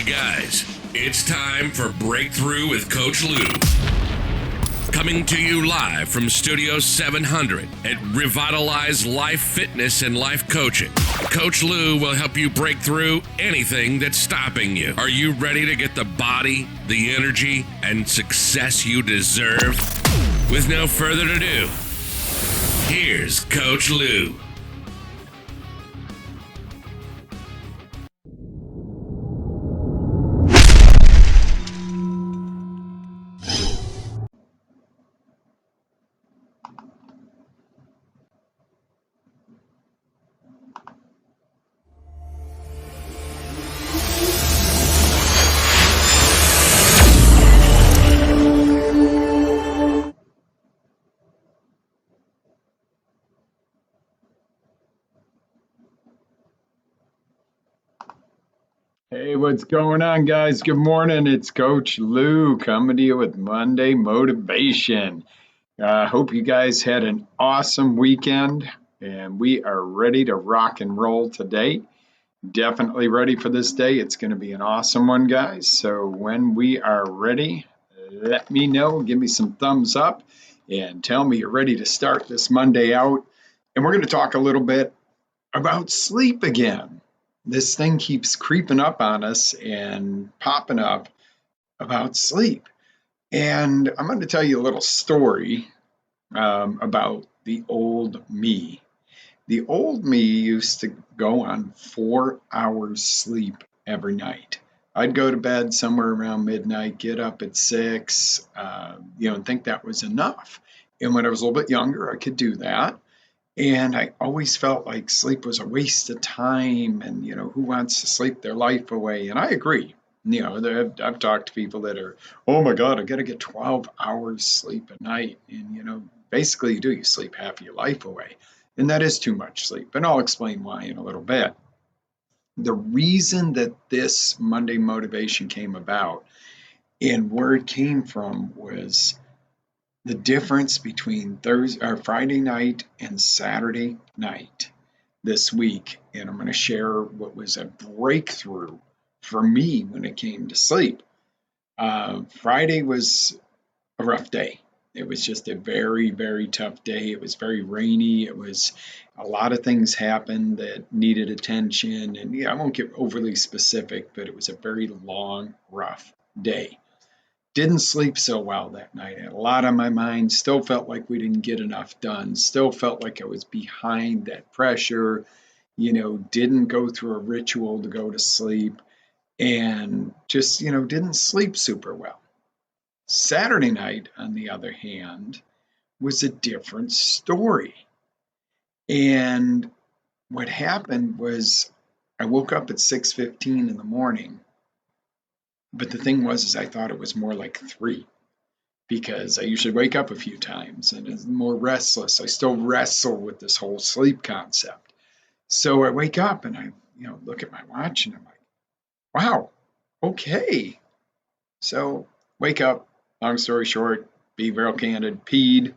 Hey guys, it's time for Breakthrough with Coach Lou. Coming to you live from Studio 700 at Revitalize Life Fitness and Life Coaching. Coach Lou will help you break through anything that's stopping you. Are you ready to get the body, the energy, and success you deserve? With no further ado, here's Coach Lou. Hey, what's going on, guys? Good morning. It's Coach Lou coming to you with Monday Motivation. I hope you guys had an awesome weekend and we are ready to rock and roll today. Definitely ready for this day. It's going to be an awesome one, guys. So when we are ready, let me know. Give me some thumbs up and tell me you're ready to start this Monday out. And we're going to talk a little bit about sleep again. This thing keeps creeping up on us and popping up about sleep. And I'm going to tell you a little story about the old me. The old me used to go on 4 hours sleep every night. I'd go to bed somewhere around midnight, get up at 6, and think that was enough. And when I was a little bit younger, I could do that. And I always felt like sleep was a waste of time and, who wants to sleep their life away? And I agree. I've talked to people that are, oh my God, I got to get 12 hours sleep a night. And, basically you sleep half of your life away. And that is too much sleep. And I'll explain why in a little bit. The reason that this Monday motivation came about and where it came from was the difference between Friday night and Saturday night this week. And I'm going to share what was a breakthrough for me when it came to sleep. Friday was a rough day. It was just a very, very tough day. It was very rainy. It was a lot of things happened that needed attention. And I won't get overly specific, but it was a very long, rough day. Didn't sleep so well that night. I had a lot on my mind. Still felt like we didn't get enough done. Still felt like I was behind that pressure. Didn't go through a ritual to go to sleep and just, didn't sleep super well. Saturday night, on the other hand, was a different story. And what happened was I woke up at 6:15 in the morning. But the thing was, I thought it was more like 3 because I usually wake up a few times and it's more restless. I still wrestle with this whole sleep concept. So I wake up and I, look at my watch and I'm like, wow, okay. So wake up, long story short, be real candid, peed,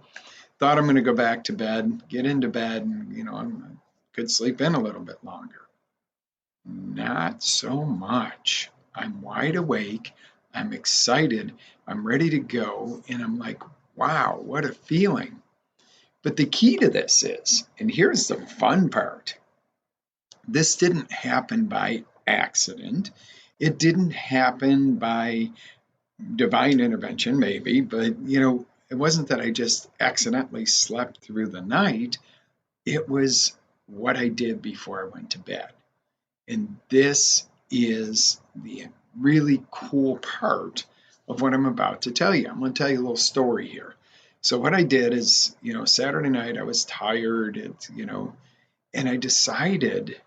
thought I'm going to go back to bed, get into bed and, I could sleep in a little bit longer. Not so much. I'm wide awake. I'm excited. I'm ready to go. And I'm like, wow, what a feeling. But the key to this is, and here's the fun part, this didn't happen by accident. It didn't happen by divine intervention, maybe, but, it wasn't that I just accidentally slept through the night. It was what I did before I went to bed. And this is the really cool part of what I'm about to tell you. I'm going to tell you a little story here. So what I did is, Saturday night I was tired, and I decided,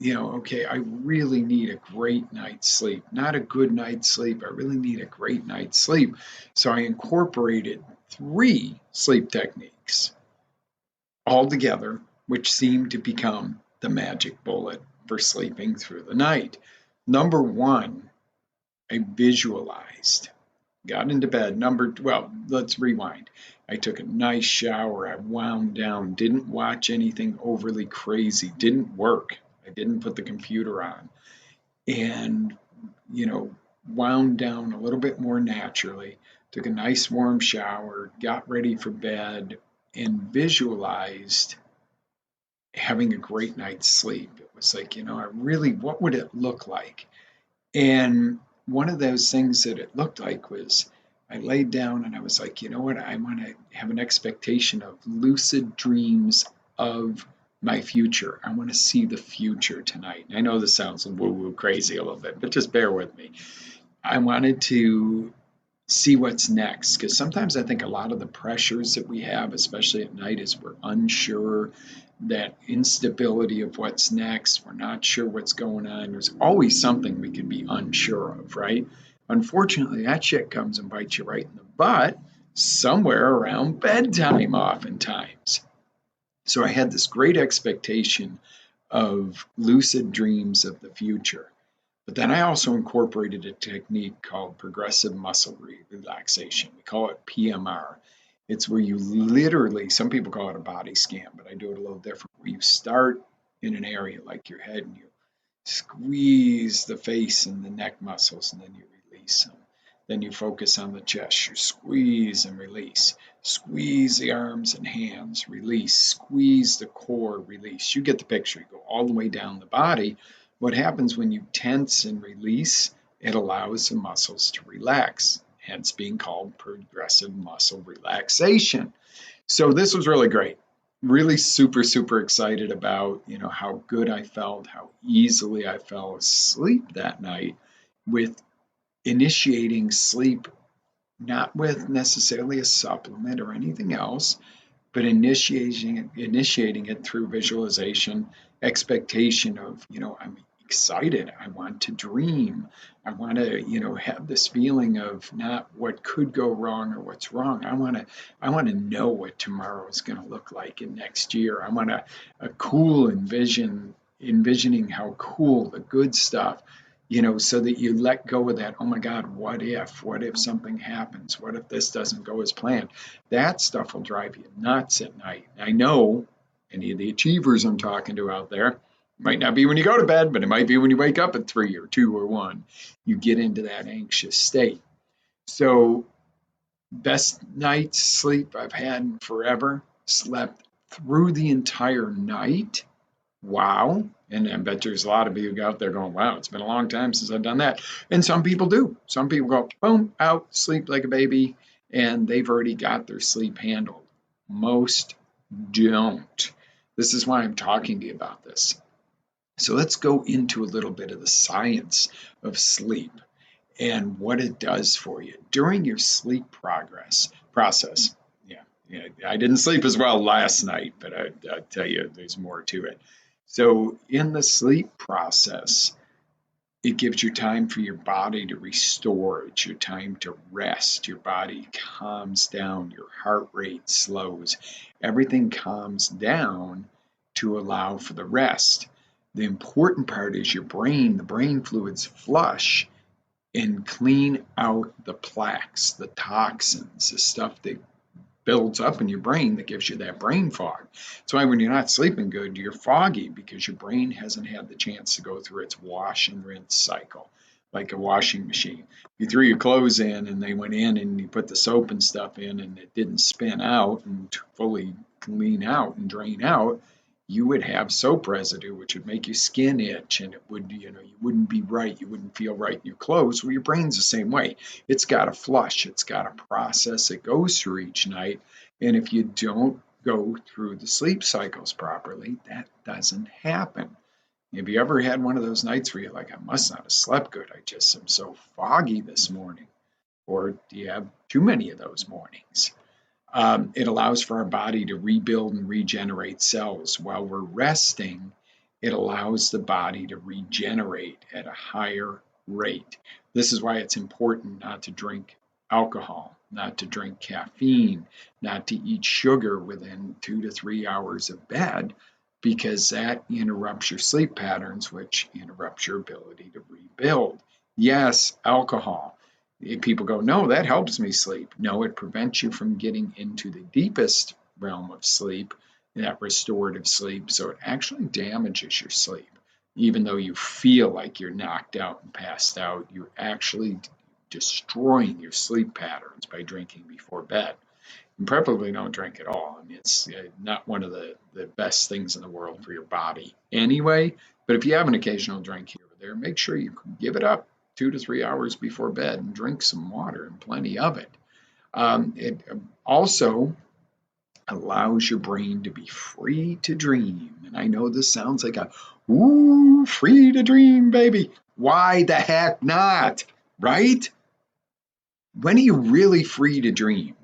okay, I really need a great night's sleep. Not a good night's sleep. I really need a great night's sleep. So I incorporated 3 sleep techniques all together, which seemed to become the magic bullet for sleeping through the night. Number 1, I visualized, got into bed. Let's rewind. I took a nice shower. I wound down, didn't watch anything overly crazy, didn't work. I didn't put the computer on and wound down a little bit more naturally, took a nice warm shower, got ready for bed, and visualized having a great night's sleep. It was like, what would it look like? And one of those things that it looked like was I laid down and I was like, you know what? I want to have an expectation of lucid dreams of my future. I want to see the future tonight. I know this sounds woo woo crazy a little bit, but just bear with me. I wanted to see what's next. Because sometimes I think a lot of the pressures that we have, especially at night, is we're unsure, that instability of what's next. We're not sure what's going on. There's always something we can be unsure of, right? Unfortunately, that shit comes and bites you right in the butt somewhere around bedtime, oftentimes. So I had this great expectation of lucid dreams of the future. But then I also incorporated a technique called progressive muscle relaxation. We call it PMR. It's where you literally, some people call it a body scan, but I do it a little different, where you start in an area like your head and you squeeze the face and the neck muscles and then you release them. Then you focus on the chest, you squeeze and release. Squeeze the arms and hands, release. Squeeze the core, release. You get the picture. You go all the way down the body. What happens when you tense and release? It allows the muscles to relax, hence being called progressive muscle relaxation. So this was really great. Really super, super excited about, how good I felt, how easily I fell asleep that night with initiating sleep, not with necessarily a supplement or anything else, but initiating it through visualization, expectation of, I'm excited. I want to dream. I want to, have this feeling of not what could go wrong or what's wrong. I want to know what tomorrow is going to look like in next year. I want a cool envisioning how cool the good stuff, so that you let go of that. Oh my God, what if? What if something happens? What if this doesn't go as planned? That stuff will drive you nuts at night. I know any of the achievers I'm talking to out there, it might not be when you go to bed, but it might be when you wake up at 3 or 2 or 1. You get into that anxious state. So, best night's sleep I've had in forever, slept through the entire night. Wow. And I bet there's a lot of you out there going, wow, it's been a long time since I've done that. And some people do. Some people go, boom, out, sleep like a baby, and they've already got their sleep handled. Most don't. This is why I'm talking to you about this. So let's go into a little bit of the science of sleep and what it does for you during your sleep process. Yeah, I didn't sleep as well last night, but I tell you, there's more to it. So in the sleep process, it gives you time for your body to restore. It's your time to rest. Your body calms down. Your heart rate slows. Everything calms down to allow for the rest. The important part is your brain. The brain fluids flush and clean out the plaques, the toxins, the stuff that builds up in your brain that gives you that brain fog. That's why when you're not sleeping good, you're foggy because your brain hasn't had the chance to go through its wash and rinse cycle, like a washing machine. You threw your clothes in and they went in and you put the soap and stuff in and it didn't spin out and fully clean out and drain out, you would have soap residue, which would make your skin itch and it would, you wouldn't be right. You wouldn't feel right in your clothes. Well, your brain's the same way. It's got to flush. It's got a process it goes through each night. And if you don't go through the sleep cycles properly, that doesn't happen. Have you ever had one of those nights where you're like, I must not have slept good. I just am so foggy this morning. Or do you have too many of those mornings? It allows for our body to rebuild and regenerate cells. While we're resting, it allows the body to regenerate at a higher rate. This is why it's important not to drink alcohol, not to drink caffeine, not to eat sugar within 2 to 3 hours of bed, because that interrupts your sleep patterns, which interrupts your ability to rebuild. Yes, alcohol. People go, no, that helps me sleep. No, it prevents you from getting into the deepest realm of sleep, that restorative sleep. So it actually damages your sleep. Even though you feel like you're knocked out and passed out, you're actually destroying your sleep patterns by drinking before bed. And preferably don't drink at all. I mean, it's not one of the best things in the world for your body anyway. But if you have an occasional drink here or there, make sure you give it up 2 to 3 hours before bed and drink some water and plenty of it. It also allows your brain to be free to dream. And I know this sounds like a, ooh, free to dream, baby. Why the heck not? Right? When are you really free to dream?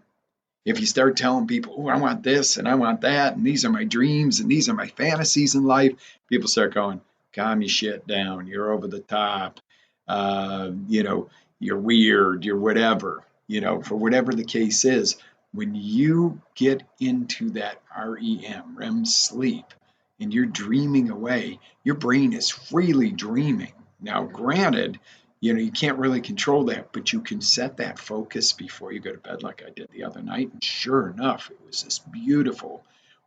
If you start telling people, oh, I want this and I want that, and these are my dreams and these are my fantasies in life, people start going, calm your shit down. You're over the top. You know, you're weird. You're whatever. You know, for whatever the case is, when you get into that REM sleep, and you're dreaming away, your brain is freely dreaming. Now, granted, you can't really control that, but you can set that focus before you go to bed, like I did the other night. And sure enough, it was this beautiful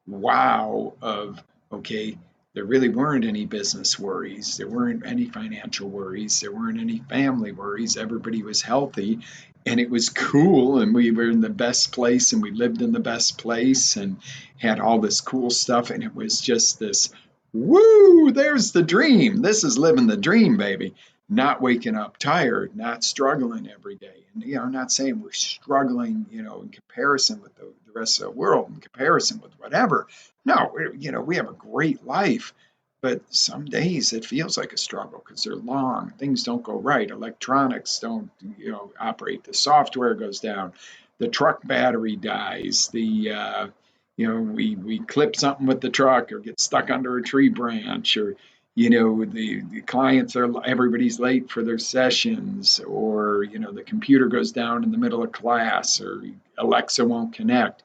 wow of, okay, there really weren't any business worries. There weren't any financial worries. There weren't any family worries. Everybody was healthy and it was cool. And we were in the best place and we lived in the best place and had all this cool stuff. And it was just this, woo, there's the dream. This is living the dream, baby. Not waking up tired, not struggling every day. And, I'm not saying we're struggling, in comparison with the rest of the world, in comparison with whatever. No, we have a great life. But some days it feels like a struggle because they're long. Things don't go right. Electronics don't, operate. The software goes down. The truck battery dies. We clip something with the truck or get stuck under a tree branch or the clients everybody's late for their sessions or the computer goes down in the middle of class or Alexa won't connect.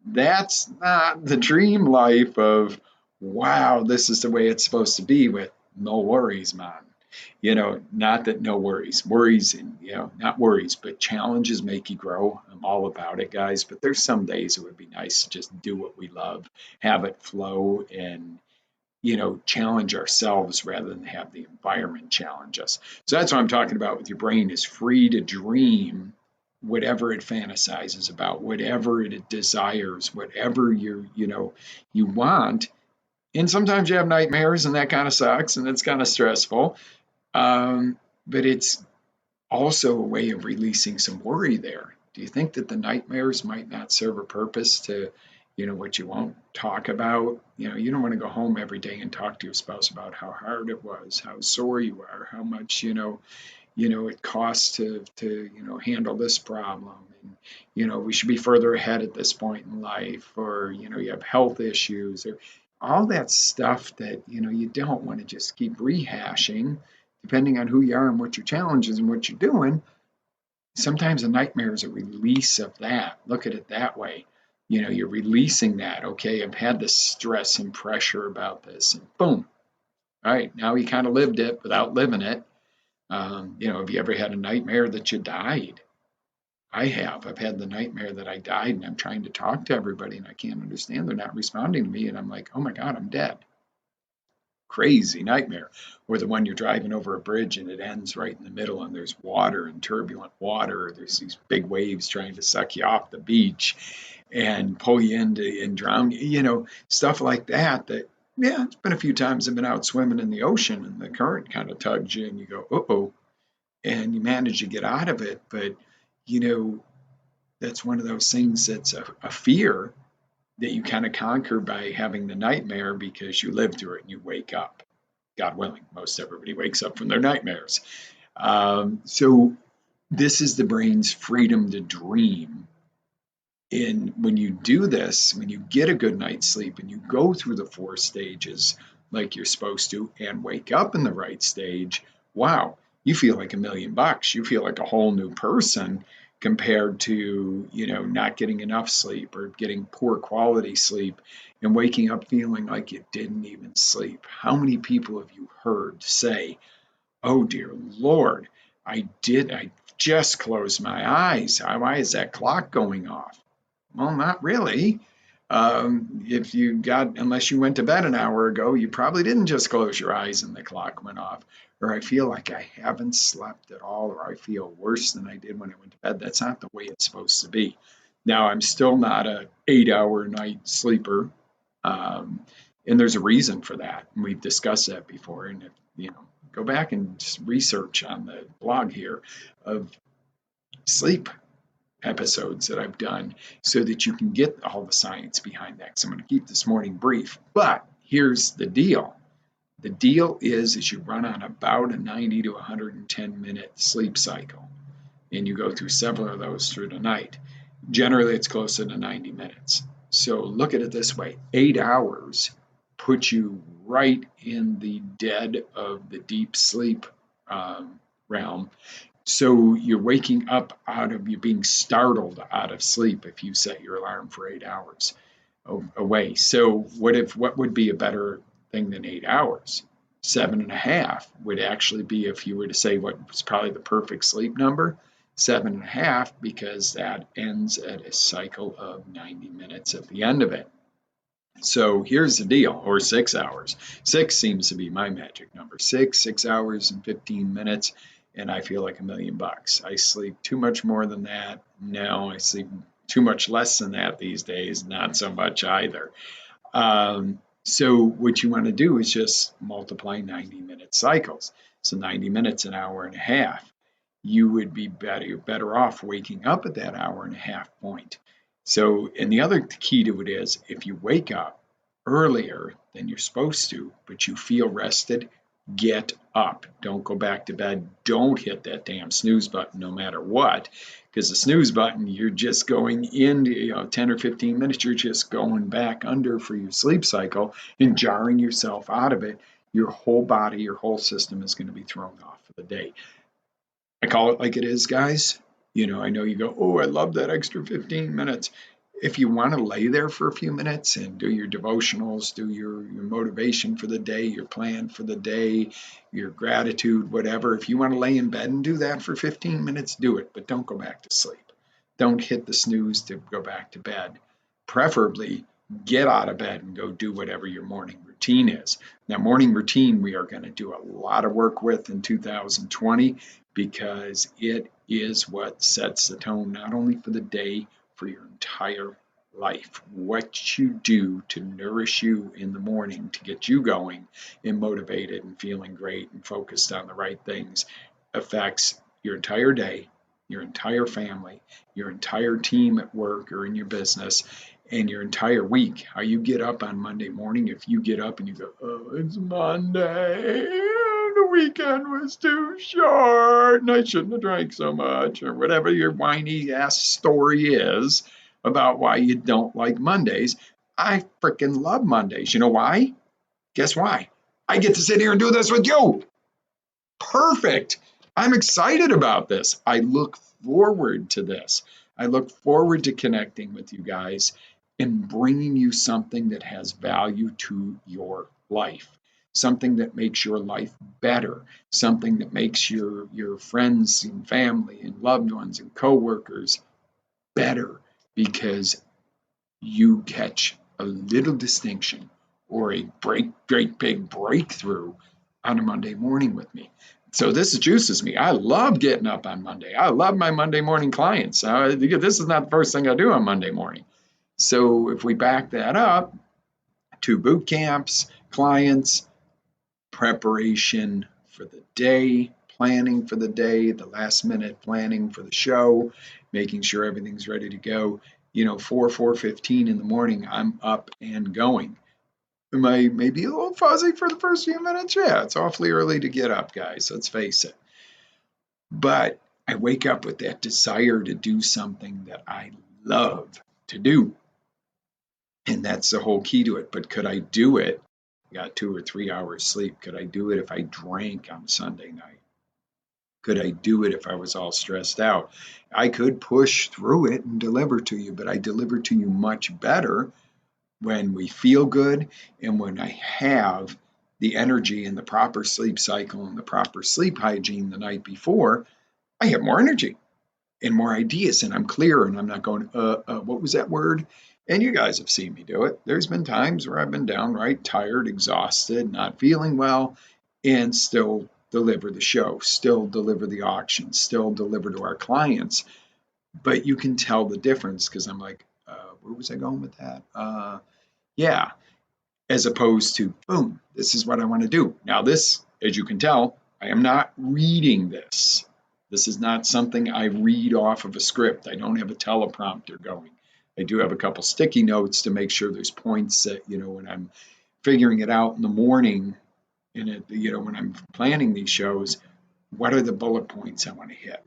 That's not the dream life of, wow, this is the way it's supposed to be with no worries, man. Not that no worries, and not worries, but challenges make you grow. I'm all about it, guys. But there's some days it would be nice to just do what we love, have it flow, and challenge ourselves rather than have the environment challenge us. So that's what I'm talking about with your brain is free to dream whatever it fantasizes about, whatever it desires, whatever you want. And sometimes you have nightmares and that kind of sucks and it's kind of stressful. But it's also a way of releasing some worry there. Do you think that the nightmares might not serve a purpose to, what you won't talk about? You don't want to go home every day and talk to your spouse about how hard it was, how sore you are, how much, it costs to handle this problem. And, we should be further ahead at this point in life, or, you have health issues or all that stuff that, you don't want to just keep rehashing depending on who you are and what your challenge is and what you're doing. Sometimes a nightmare is a release of that. Look at it that way. You're releasing that. Okay, I've had this stress and pressure about this, and boom. All right, now you kind of lived it without living it. Have you ever had a nightmare that you died? I have. I've had the nightmare that I died, and I'm trying to talk to everybody, and I can't understand. They're not responding to me, and I'm like, oh my God, I'm dead. Crazy nightmare, or the one you're driving over a bridge and it ends right in the middle and there's water and turbulent water. There's these big waves trying to suck you off the beach and pull you into and drown you, stuff like that. Yeah, it's been a few times I've been out swimming in the ocean and the current kind of tugs you and you go, oh, and you manage to get out of it. But, you know, that's one of those things that's a fear that you kind of conquer by having the nightmare because you live through it and you wake up. God willing, most everybody wakes up from their nightmares. So this is the brain's freedom to dream. And when you do this, when you get a good night's sleep and you go through the 4 stages like you're supposed to and wake up in the right stage, wow, you feel like $1,000,000. You feel like a whole new person compared to, not getting enough sleep or getting poor quality sleep and waking up feeling like you didn't even sleep. How many people have you heard say, oh dear Lord, I just closed my eyes. Why is that clock going off? Well, not really. Unless you went to bed an hour ago, you probably didn't just close your eyes and the clock went off. Or I feel like I haven't slept at all, or I feel worse than I did when I went to bed. That's not the way it's supposed to be. Now, I'm still not a 8 hour night sleeper. Um, and there's a reason for that. And we've discussed that before. And if, go back and just research on the blog here of sleep episodes that I've done so that you can get all the science behind that. So I'm going to keep this morning brief. But here's the deal. The deal is you run on about a 90 to 110-minute sleep cycle, and you go through several of those through the night. Generally, it's closer to 90 minutes. So look at it this way. 8 hours puts you right in the dead of the deep sleep realm. So you're waking up you're being startled out of sleep if you set your alarm for 8 hours away. So what would be a better thing than 8 hours? 7.5 would actually be, if you were to say what was probably the perfect sleep number, 7.5, because that ends at a cycle of 90 minutes at the end of it. So here's the deal, or 6 hours. Six seems to be my magic number. 6 hours and 15 minutes, and I feel like $1,000,000. I sleep too much more than that. No, I sleep too much less than that these days. Not so much either. So what you want to do is just multiply 90-minute cycles. So 90 minutes, an hour and a half. You would be better off waking up at that hour and a half point. So, and the other key to it is if you wake up earlier than you're supposed to, but you feel rested, get up. Don't go back to bed. Don't hit that damn snooze button no matter what, because the snooze button, you're just going into 10 or 15 minutes, you're just going back under for your sleep cycle and jarring yourself out of it. Your whole body, your whole system is going to be thrown off for the day. I call it like it is, guys. I know you go, oh, I love that extra 15 minutes. If you want to lay there for a few minutes and do your devotionals, do your motivation for the day, your plan for the day, your gratitude, whatever, if you want to lay in bed and do that for 15 minutes, do it, but don't go back to sleep. Don't hit the snooze to go back to bed. Preferably get out of bed and go do whatever your morning routine is. Now, morning routine, we are going to do a lot of work with in 2020 because it is what sets the tone not only for the day, for your entire life. What you do to nourish you in the morning to get you going and motivated and feeling great and focused on the right things affects your entire day, your entire family, your entire team at work or in your business, and your entire week. How you get up on Monday morning, if you get up and you go, oh, it's Monday, the weekend was too short and I shouldn't have drank so much, or whatever your whiny ass story is about why you don't like Mondays. I freaking love Mondays. You know why? Guess why? I get to sit here and do this with you. Perfect. I'm excited about this. I look forward to this. I look forward to connecting with you guys and bringing you something that has value to your life, something that makes your life better, something that makes your friends and family and loved ones and coworkers better, because you catch a little distinction or a great big breakthrough on a Monday morning with me. So this juices me. I love getting up on Monday. I love my Monday morning clients. This is not the first thing I do on Monday morning. So if we back that up to boot camps, clients, preparation for the day, planning for the day, the last minute planning for the show, making sure everything's ready to go. 4:15 in the morning, I'm up and going. Am I maybe a little fuzzy for the first few minutes? Yeah, it's awfully early to get up, guys. Let's face it. But I wake up with that desire to do something that I love to do. And that's the whole key to it. But could I do it? I got 2 or 3 hours sleep. Could I do it if I drank on Sunday night? Could I do it if I was all stressed out? I could push through it and deliver to you, but I deliver to you much better when we feel good and when I have the energy and the proper sleep cycle and the proper sleep hygiene the night before. I have more energy and more ideas, and I'm clear, and I'm not going, what was that word? And you guys have seen me do it. There's been times where I've been downright tired, exhausted, not feeling well, and still deliver the show, still deliver the auction, still deliver to our clients. But you can tell the difference because I'm like, where was I going with that? Yeah, as opposed to, boom, this is what I want to do. Now, this, as you can tell, I am not reading this. This is not something I read off of a script. I don't have a teleprompter going. I do have a couple sticky notes to make sure there's points that, when I'm figuring it out in the morning, and when I'm planning these shows, what are the bullet points I want to hit?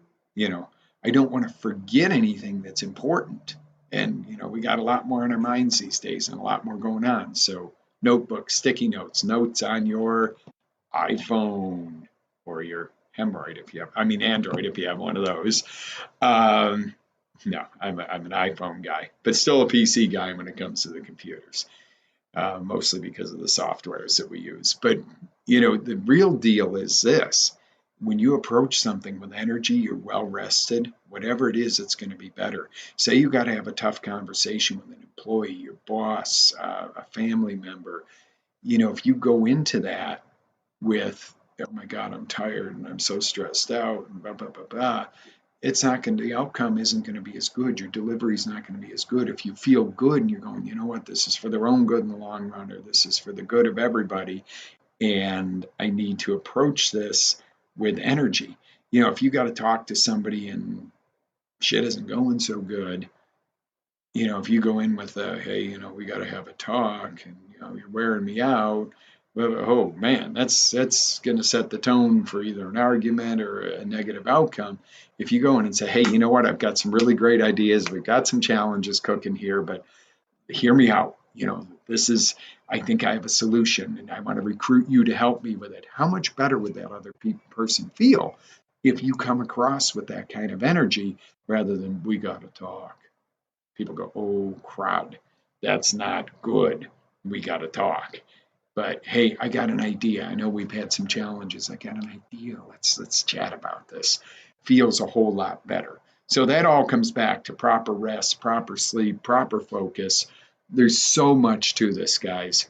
I don't want to forget anything that's important. And, we got a lot more on our minds these days and a lot more going on. So notebooks, sticky notes, notes on your iPhone or your Android Android if you have one of those. No, I'm an iPhone guy, but still a PC guy when it comes to the computers, mostly because of the softwares that we use. But, the real deal is this. When you approach something with energy, you're well rested, whatever it is, it's going to be better. Say you got to have a tough conversation with an employee, your boss, a family member. If you go into that with, oh my God, I'm tired and I'm so stressed out, and blah, blah, blah, blah, the outcome isn't going to be as good. Your delivery is not going to be as good. If you feel good and you're going, you know what, this is for their own good in the long run, or this is for the good of everybody, and I need to approach this with energy. If you got to talk to somebody and shit isn't going so good, if you go in with hey, we got to have a talk, and you're wearing me out. Well, oh man, that's going to set the tone for either an argument or a negative outcome. If you go in and say, hey, you know what, I've got some really great ideas. We've got some challenges cooking here, but hear me out. I think I have a solution and I want to recruit you to help me with it. How much better would that other person feel if you come across with that kind of energy rather than we got to talk? People go, oh, crowd, that's not good. We got to talk. But hey, I got an idea. I know we've had some challenges. I got an idea. Let's chat about this. Feels a whole lot better. So that all comes back to proper rest, proper sleep, proper focus. There's so much to this, guys.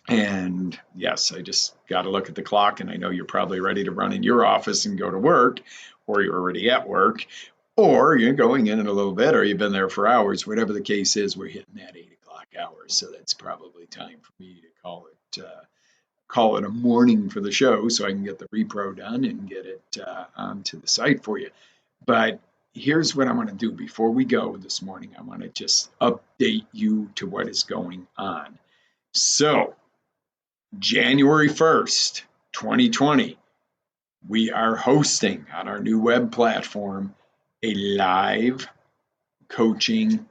And yes, I just got to look at the clock, and I know you're probably ready to run in your office and go to work, or you're already at work, or you're going in a little bit, or you've been there for hours. Whatever the case is, we're hitting that 8 o'clock hour. So that's probably time for me to call it a morning for the show so I can get the repro done and get it onto the site for you. But here's what I want to do before we go this morning. I want to just update you to what is going on. So, January 1st, 2020, we are hosting on our new web platform a live coaching,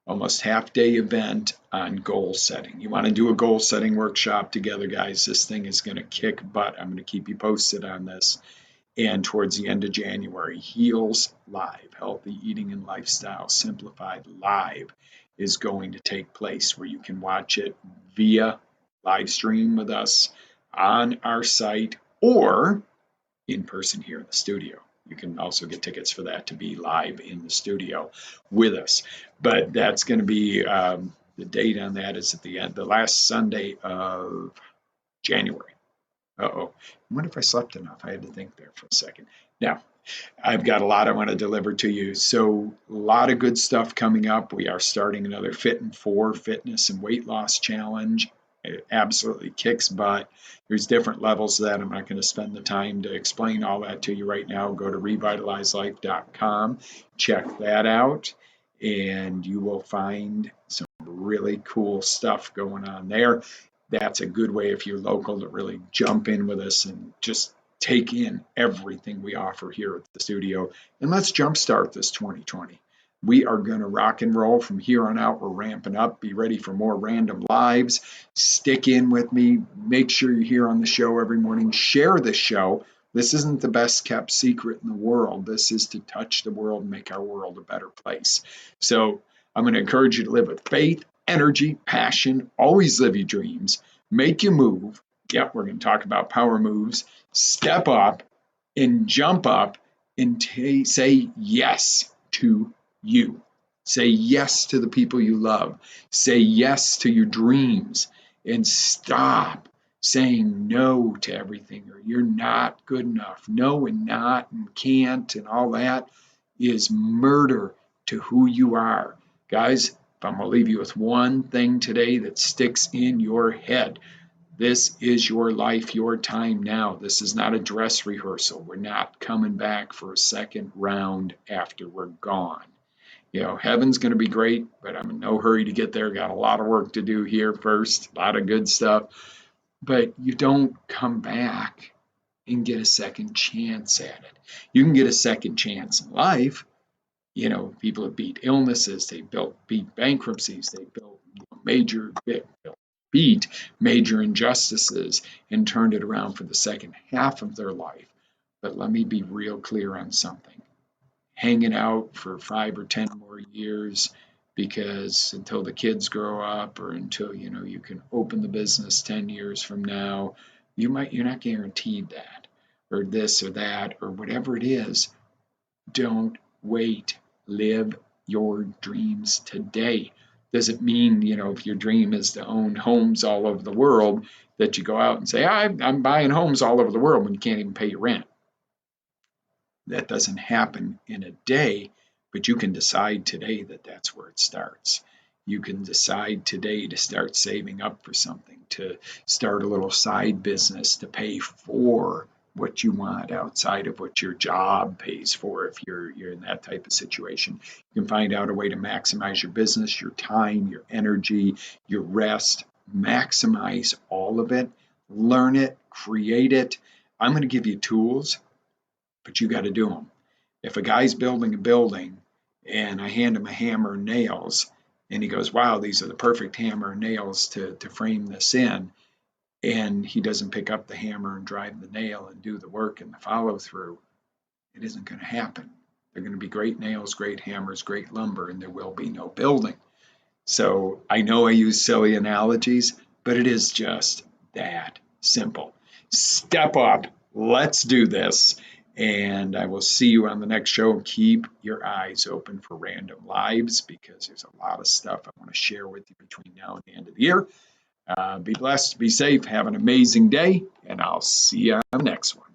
almost half-day event on goal setting. You want to do a goal setting workshop together, guys. This thing is going to kick butt. I'm going to keep you posted on this. And towards the end of January, Heals Live, Healthy Eating and Lifestyle Simplified Live, is going to take place where you can watch it via live stream with us on our site or in person here in the studio. You can also get tickets for that to be live in the studio with us. But that's going to be the date on that is at the last Sunday of January. Uh-oh. I wonder if I slept enough. I had to think there for a second. Now, I've got a lot I want to deliver to you. So a lot of good stuff coming up. We are starting another Fit and 4 fitness and weight loss challenge. It absolutely kicks butt. There's different levels of that. I'm not going to spend the time to explain all that to you right now. Go to revitalizelife.com, check that out, and you will find some really cool stuff going on there. That's a good way if you're local to really jump in with us and just take in everything we offer here at the studio. And let's jumpstart this 2020. We are going to rock and roll from here on out. We're ramping up. Be ready for more random lives. Stick in with me. Make sure you're here on the show every morning. Share the show. This isn't the best kept secret in the world. This is to touch the world and make our world a better place. So I'm going to encourage you to live with faith, energy, passion. Always live your dreams. Make you move. Yep, we're going to talk about power moves. Step up and jump up and say yes to you. Say yes to the people you love. Say yes to your dreams and stop saying no to everything or you're not good enough. No and not and can't and all that is murder to who you are. Guys, if I'm going to leave you with one thing today that sticks in your head, this is your life, your time now. This is not a dress rehearsal. We're not coming back for a second round after we're gone. Heaven's going to be great, but I'm in no hurry to get there. Got a lot of work to do here first, a lot of good stuff. But you don't come back and get a second chance at it. You can get a second chance in life. People have beat illnesses, they beat bankruptcies, they beat major injustices and turned it around for the second half of their life. But let me be real clear on something. Hanging out for 5 or 10 more years because until the kids grow up or until you can open the business 10 years from now, you're not guaranteed that or this or that or whatever it is. Don't wait. Live your dreams today. Does it mean, if your dream is to own homes all over the world, that you go out and say, I'm buying homes all over the world when you can't even pay your rent? That doesn't happen in a day, but you can decide today that that's where it starts. You can decide today to start saving up for something, to start a little side business to pay for what you want outside of what your job pays for if you're in that type of situation. You can find out a way to maximize your business, your time, your energy, your rest, maximize all of it, learn it, create it. I'm going to give you tools, but you got to do them. If a guy's building a building and I hand him a hammer and nails and he goes, wow, these are the perfect hammer and nails to frame this in, and he doesn't pick up the hammer and drive the nail and do the work and the follow through, it isn't going to happen. They're going to be great nails, great hammers, great lumber, and there will be no building. So I know I use silly analogies, but it is just that simple. Step up. Let's do this. And I will see you on the next show. Keep your eyes open for random lives because there's a lot of stuff I want to share with you between now and the end of the year. Be blessed, be safe, have an amazing day, and I'll see you on the next one.